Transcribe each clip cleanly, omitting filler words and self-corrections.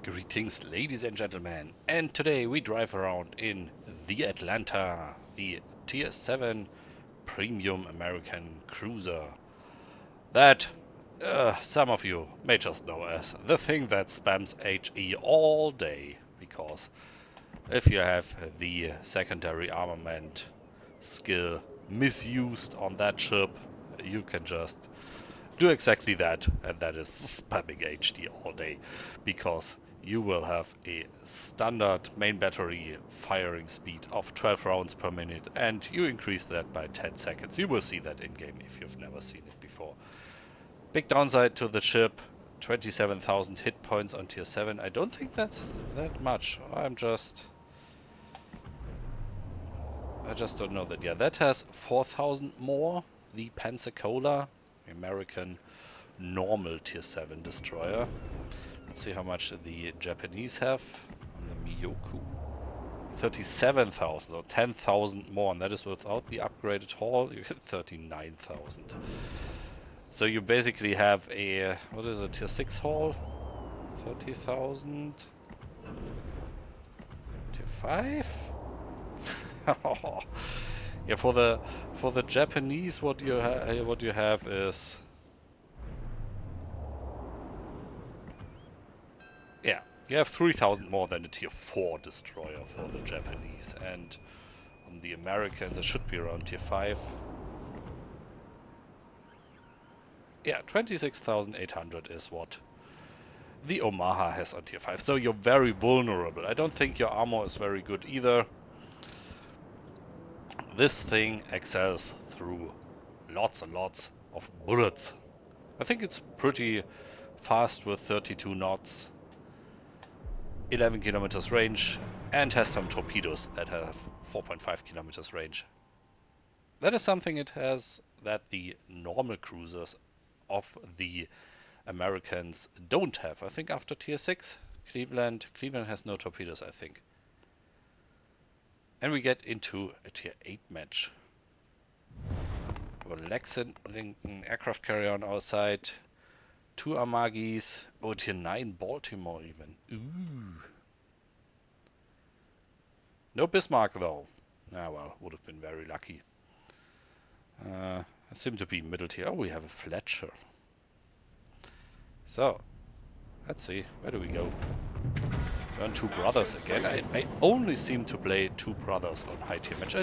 Greetings, ladies and gentlemen, and today we drive around in the Atlanta, the Tier 7 Premium American Cruiser that some of you may just know as the thing that spams HE all day, because if you have the secondary armament skill misused on that ship, you can just do exactly that, and that is spamming HD all day, because you will have a standard main battery firing speed of 12 rounds per minute, and you increase that by 10 seconds. You will see that in game if you've never seen it before. Big downside to the ship, 27,000 hit points on tier 7. I don't think that's that much. I just don't know that. Yeah, that has 4,000 more. The Pensacola, American normal tier 7 destroyer. Let's see how much the Japanese have on the Miyoku. 37,000 or 10,000 more, and that is without the upgraded hull. You get 39,000. So you basically have a, what is a tier 6 hull? 30,000. Tier 5? Yeah, for the Japanese, what you have is, yeah, you have 3,000 more than the tier 4 destroyer for the Japanese, and on the Americans it should be around tier 5. Yeah, 26,800 is what the Omaha has on tier 5. So you're very vulnerable. I don't think your armor is very good either. This thing excels through lots and lots of bullets. I think it's pretty fast with 32 knots, 11 kilometers range, and has some torpedoes that have 4.5 kilometers range. That is something it has that the normal cruisers of the Americans don't have. I think after tier 6, Cleveland has no torpedoes, I think. And we get into a tier 8 match. We have a Lexington aircraft carrier on our side, 2 Amagis, tier 9 Baltimore even. Ooh. No Bismarck though. Ah well, would have been very lucky. I seem to be middle tier. Oh, we have a Fletcher. So, let's see, where do we go? Learn Two Brothers again. I only seem to play Two Brothers on high tier match. I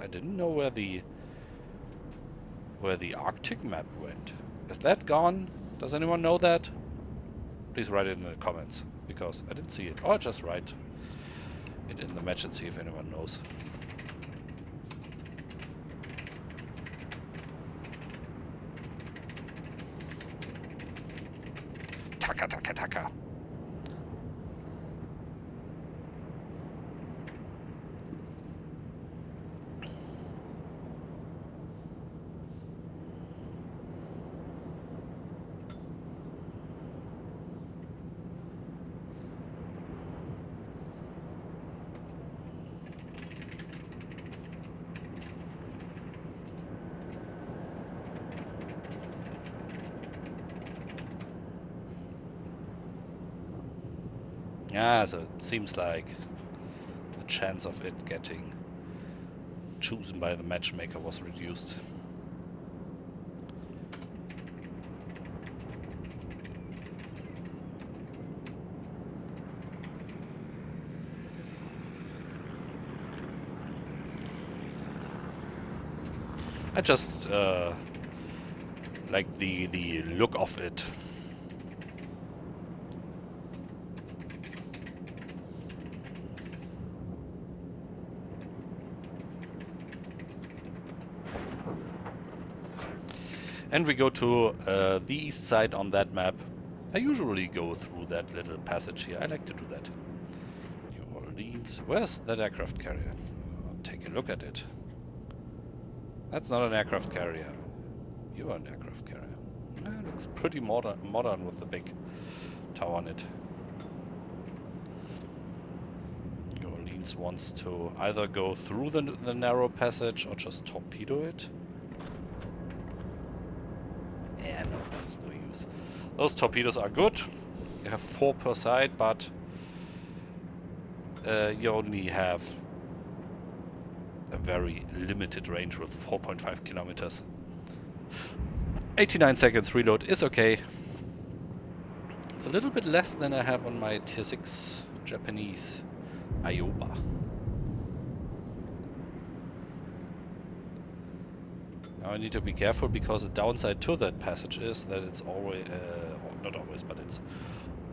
didn't know where the Arctic map went. Is that gone? Does anyone know that? Please write it in the comments, because I didn't see it. Or just write it in the match and see if anyone knows. Taka taka taka. Yeah, so it seems like the chance of it getting chosen by the matchmaker was reduced. I just like the look of it. And we go to the east side on that map. I usually go through that little passage here. I like to do that. New Orleans. Where's that aircraft carrier? Take a look at it. That's not an aircraft carrier. You are an aircraft carrier. It looks pretty modern with the big tower on it. New Orleans wants to either go through the narrow passage or just torpedo it. Yeah, no, that's no use. Those torpedoes are good. You have 4 per side, but you only have a very limited range with 4.5 kilometers. 89 seconds reload is okay. It's a little bit less than I have on my tier 6 Japanese Ioba. Now I need to be careful because the downside to that passage is that it's always, not always, but it's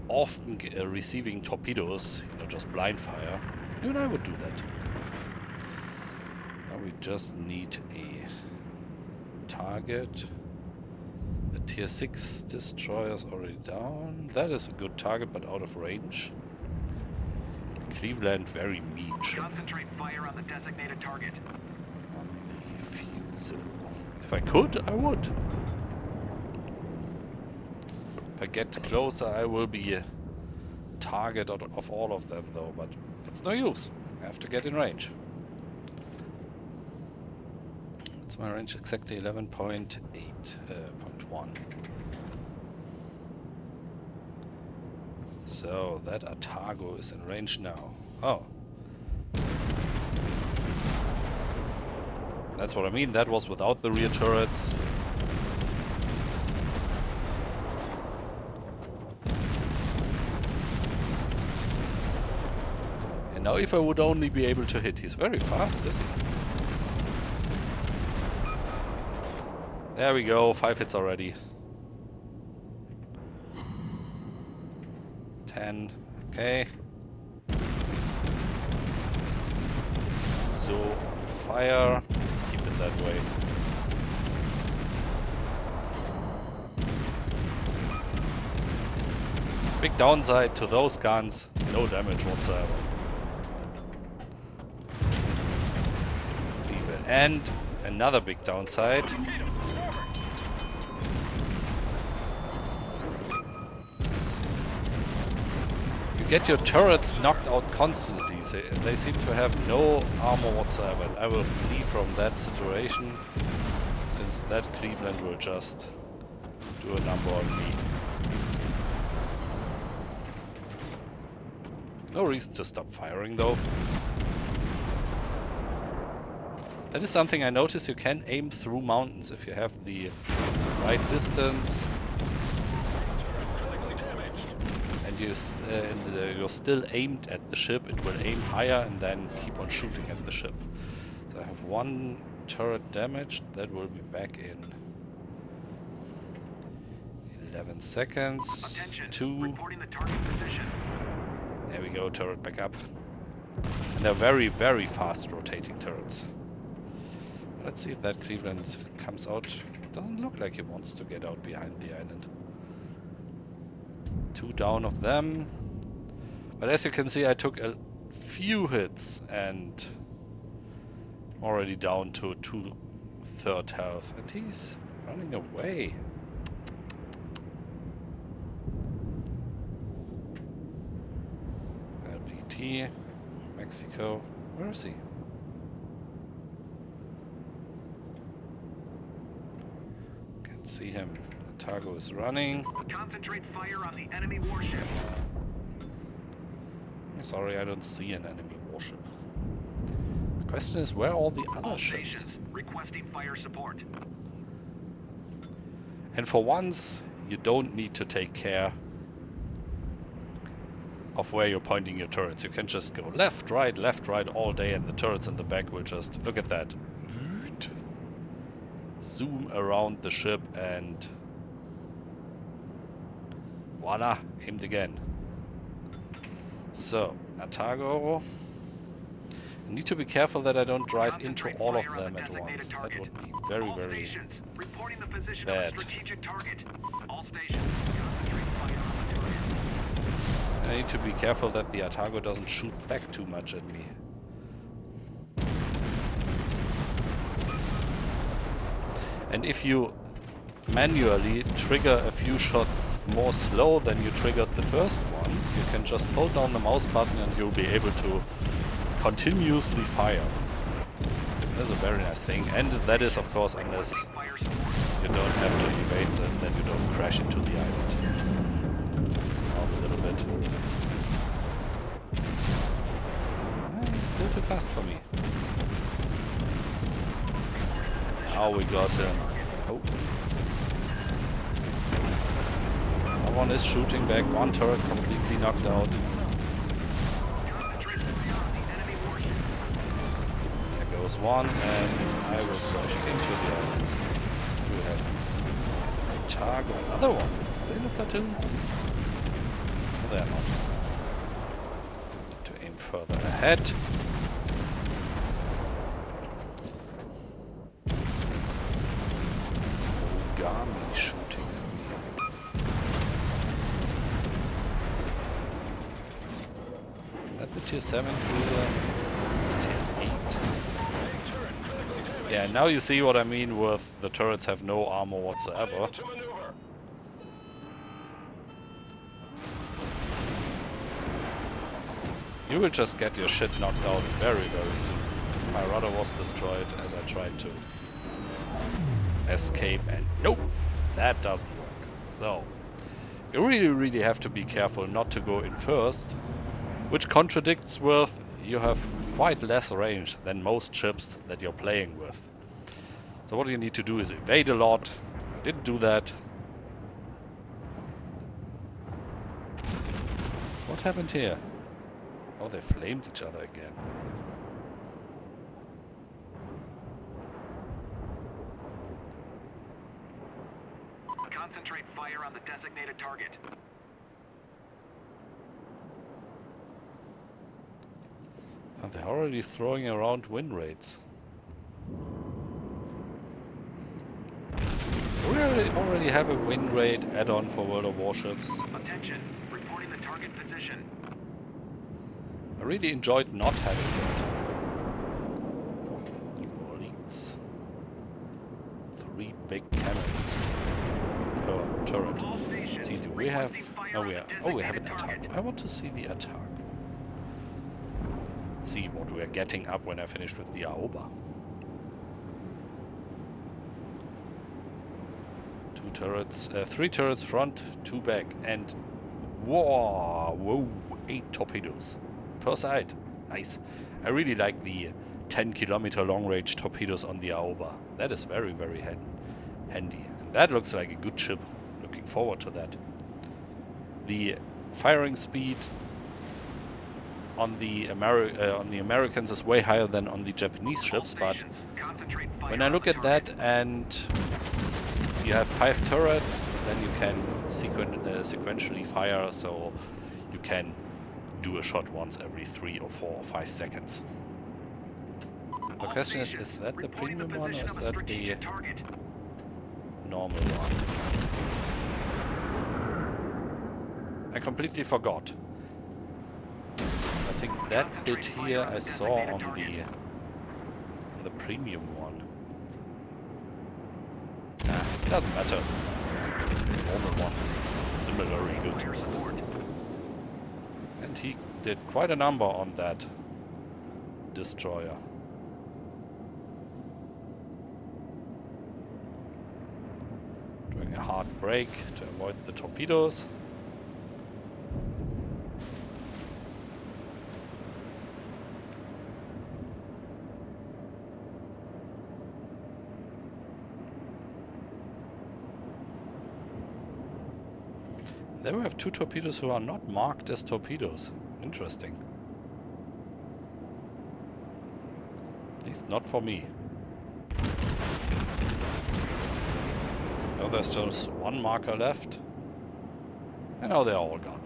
often receiving torpedoes, you know, just blind fire. You and I would do that. Now we just need a target. The tier 6 destroyer's already down. That is a good target, but out of range. Cleveland, very mean ship. Concentrate fire on the designated target. On the fusel. If I could, I would. If I get closer, I will be a target of all of them, though, but it's no use. I have to get in range. It's my range exactly 11.1. So that Atago is in range now. Oh. That's what I mean. That was without the rear turrets. And now if I would only be able to hit, he's very fast, is he? There we go, 5 hits already. 10, okay. So, on fire. Let's keep it that way. Big downside to those guns, no damage whatsoever. And another big downside. You get your turrets knocked out constantly. They seem to have no armor whatsoever. And I will flee from that situation, since that Cleveland will just do a number on me. No reason to stop firing though. That is something I noticed. You can aim through mountains if you have the right distance. And you're still aimed at the ship. It will aim higher and then keep on shooting at the ship. So I have 1 turret damaged. That will be back in 11 seconds. Attention. 2. Reporting the target position. There we go, turret back up. And they're very, very fast rotating turrets. Let's see if that Cleveland comes out. Doesn't look like he wants to get out behind the island. 2 down of them. But as you can see, I took a few hits and already down to 2/3 health. And he's running away. LBT, Mexico. Where is he? See him. The Targo is running. Concentrate fire on the enemy warship. I'm sorry, I don't see an enemy warship. The question is, where are all the other ships? Requesting fire support. And for once, you don't need to take care of where you're pointing your turrets. You can just go left, right all day, and the turrets in the back will just, look at that, zoom around the ship and voila, aimed again. So, Atago. I need to be careful that I don't drive into all of them at once. That would be very, very bad. I need to be careful that the Atago doesn't shoot back too much at me. And if you manually trigger a few shots more slow than you triggered the first ones, you can just hold down the mouse button and you'll be able to continuously fire. That's a very nice thing. And that is, of course, unless you don't have to evade and then you don't crash into the island. So now the it. It's still too fast for me. Now we got him. Oh. Someone is shooting back. One turret completely knocked out. There goes one, and I will crash into the other. We have a target. Another one. Are they in a platoon? No, they are not. Need to aim further ahead. Ogami shooting at me. That the tier 7 cruiser? That's the tier 8. Yeah, now you see what I mean with the turrets have no armor whatsoever. You will just get your shit knocked out very, very soon. My rudder was destroyed as I tried to escape, and nope, that doesn't work. So, you really have to be careful not to go in first, which contradicts with you have quite less range than most ships that you're playing with. So what you need to do is evade a lot. I didn't do that. What happened here? Oh, they flamed each other again. Concentrate fire on the designated target. And they're already throwing around win rates. We already have a win rate add-on for World of Warships. Attention, reporting the target position. I really enjoyed not having that. New Orleans. 3 big cannons per turret. All stations, See, do we have... requesting fire Oh, on we the have an designated attack. target. I want to see the attack. See what we are getting up when I finish with the Aoba. 2 turrets, 3 turrets front, 2 back, and whoa, 8 torpedoes per side. Nice. I really like the 10-kilometer long-range torpedoes on the Aoba. That is very, very handy. And that looks like a good ship. Looking forward to that. The firing speed on the Americans is way higher than on the Japanese ships, but when I look at that and you have 5 turrets, then you can sequentially fire, so you can do a shot once every 3 or 4 or 5 seconds. The question is that the premium one or is that the normal one? I completely forgot. I think that bit here I saw on the premium one. Doesn't matter. The normal one is similarly good. And he did quite a number on that destroyer. Doing a hard brake to avoid the torpedoes. There we have 2 torpedoes who are not marked as torpedoes. Interesting. At least not for me. Now there's just 1 marker left. And now they're all gone.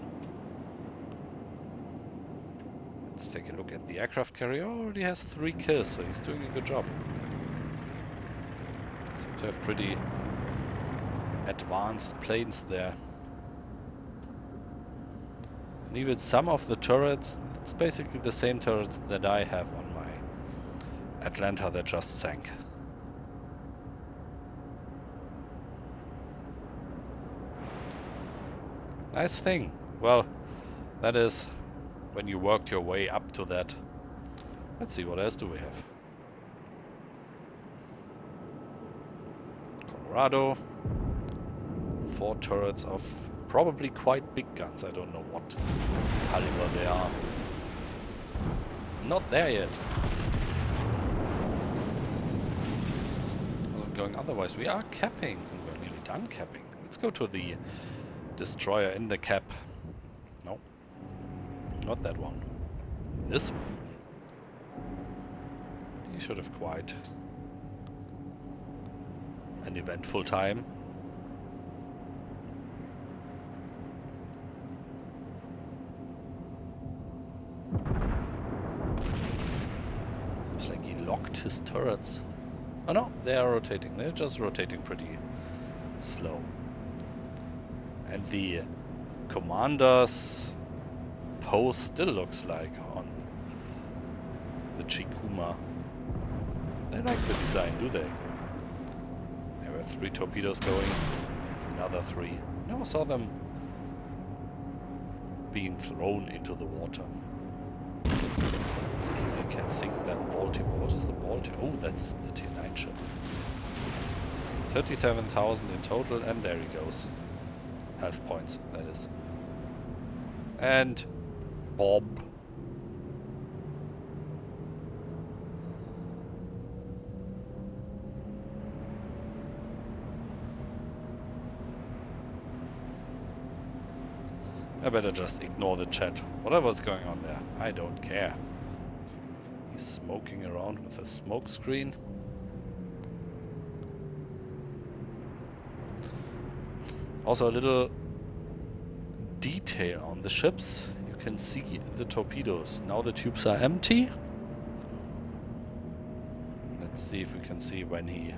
Let's take a look at the aircraft carrier. Already has 3 kills, so he's doing a good job. Seems to have pretty advanced planes there. And even some of the turrets, it's basically the same turrets that I have on my Atlanta that just sank. Nice thing. Well, that is when you work your way up to that. Let's see, what else do we have? Colorado. 4 turrets of probably quite big guns. I don't know what caliber they are. Not there yet. How's it going otherwise? We are capping, and we're nearly done capping. Let's go to the destroyer in the cap. No, not that one. This one. He should have quite an eventful time. Seems like he locked his turrets. Oh no, they are rotating. They're just rotating pretty slow. And the commander's post still looks like on the Chikuma. They like the design, do they? There were 3 torpedoes going. Another 3. Never saw them being thrown into the water. Let's see if I can sink that Baltimore. What is the Baltimore? Oh, that's the T9 ship. 37,000 in total, and there he goes. Half points, that is. And Bob. I better just ignore the chat. Whatever's going on there, I don't care. He's smoking around with a smoke screen. Also a little detail on the ships. You can see the torpedoes. Now the tubes are empty. Let's see if we can see when he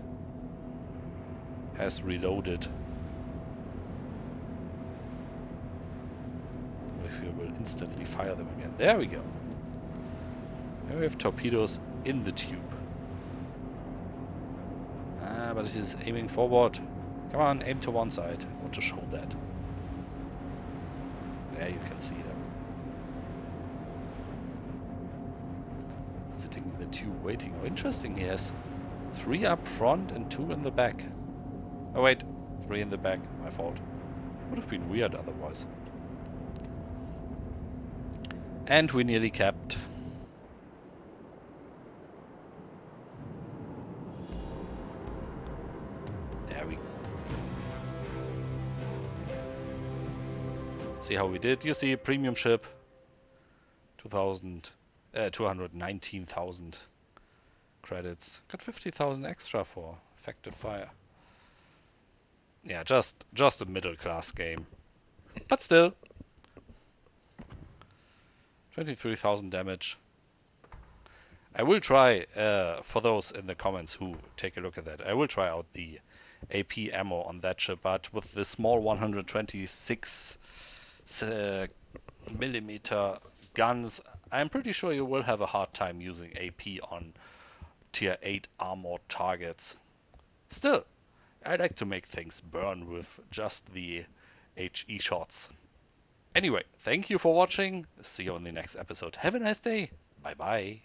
has reloaded. If we will instantly fire them again. There we go. Now we have torpedoes in the tube. Ah, but he's aiming forward. Come on, aim to one side. I want to show that. There you can see them. Sitting in the tube waiting. Oh, interesting, he has 3 up front and 2 in the back. Oh wait, 3 in the back. My fault. Would have been weird otherwise. And we nearly capped. There we go. See how we did. You see, premium ship. 219,000 credits. Got 50,000 extra for effective fire. Yeah, just a middle class game. But still. 23,000 damage. I will try, for those in the comments who take a look at that, I will try out the AP ammo on that ship, but with the small 126 millimeter guns, I'm pretty sure you will have a hard time using AP on tier 8 armored targets. Still, I like to make things burn with just the HE shots. Anyway, thank you for watching. See you on the next episode. Have a nice day. Bye bye.